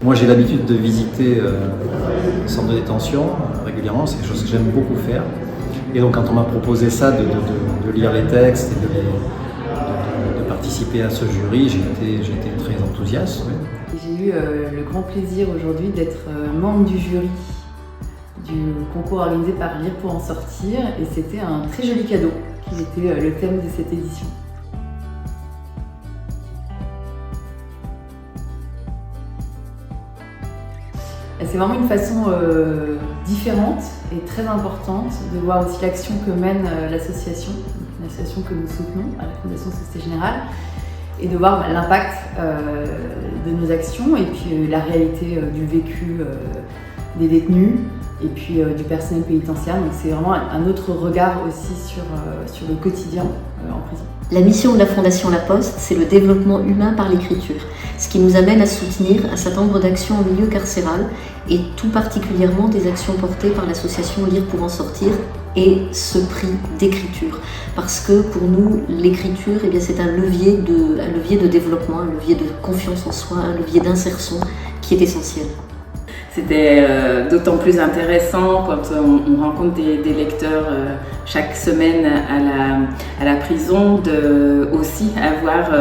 Moi j'ai l'habitude de visiter le centre de détention régulièrement, c'est quelque chose que j'aime beaucoup faire. Et donc quand on m'a proposé ça, de lire les textes et de participer à ce jury, j'ai été très enthousiaste. Oui. J'ai eu le grand plaisir aujourd'hui d'être membre du jury du concours organisé par Lire pour en sortir, et c'était un très joli cadeau qui était le thème de cette édition. C'est vraiment une façon différente et très importante de voir aussi l'action que mène l'association, que nous soutenons à la Fondation Société Générale, et de voir l'impact de nos actions et puis la réalité du vécu des détenus et puis du personnel pénitentiaire. Donc c'est vraiment un autre regard aussi sur le quotidien en prison. La mission de la Fondation La Poste, c'est le développement humain par l'écriture, ce qui nous amène à soutenir un certain nombre d'actions en milieu carcéral et tout particulièrement des actions portées par l'association Lire pour en sortir et ce prix d'écriture. Parce que pour nous, l'écriture, eh bien, c'est un levier de développement, un levier de confiance en soi, un levier d'insertion qui est essentiel. C'était d'autant plus intéressant quand on rencontre des lecteurs chaque semaine à la prison, de aussi avoir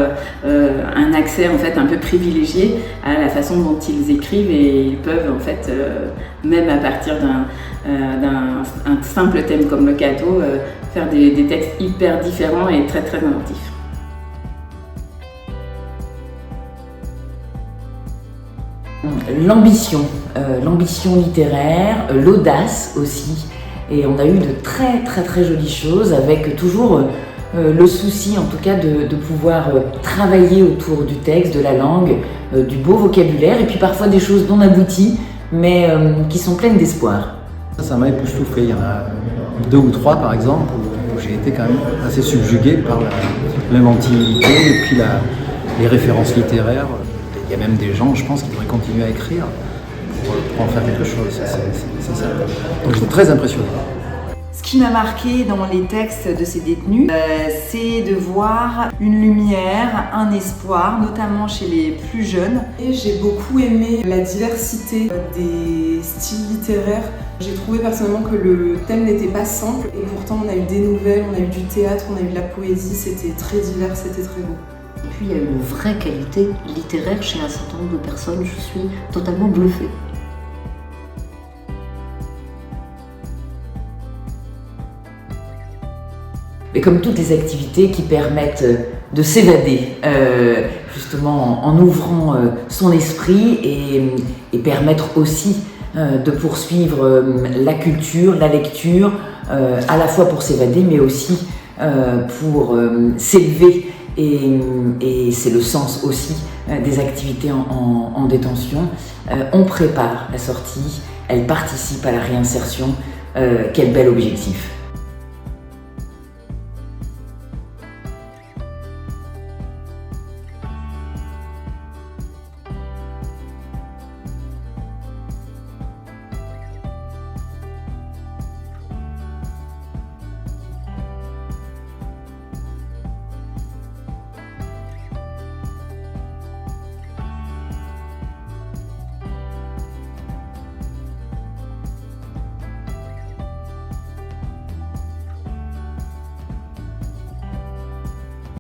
un accès en fait un peu privilégié à la façon dont ils écrivent, et ils peuvent en fait même à partir d'un simple thème comme le cadeau faire des textes hyper différents et très très inventifs. L'ambition littéraire, l'audace aussi, et on a eu de très jolies choses avec toujours le souci en tout cas de pouvoir travailler autour du texte, de la langue, du beau vocabulaire et puis parfois des choses non abouties mais qui sont pleines d'espoir. Ça m'a époustouflé, il y en a 2 ou 3 par exemple où j'ai été quand même assez subjugué par l'inventivité et puis les références littéraires. Il y a même des gens, je pense, qui devraient continuer à écrire pour en faire quelque chose. C'est ça. Donc j'étais très impressionné. Ce qui m'a marqué dans les textes de ces détenus, c'est de voir une lumière, un espoir, notamment chez les plus jeunes. Et j'ai beaucoup aimé la diversité des styles littéraires. J'ai trouvé personnellement que le thème n'était pas simple, et pourtant on a eu des nouvelles, on a eu du théâtre, on a eu de la poésie, c'était très divers, c'était très beau. Et puis il y a une vraie qualité littéraire chez un certain nombre de personnes, je suis totalement bluffée. Et comme toutes les activités qui permettent de s'évader, justement en ouvrant son esprit et permettre aussi de poursuivre la culture, la lecture, à la fois pour s'évader mais aussi pour s'élever. Et c'est le sens aussi des activités en détention. On prépare la sortie, elle participe à la réinsertion. Quel bel objectif!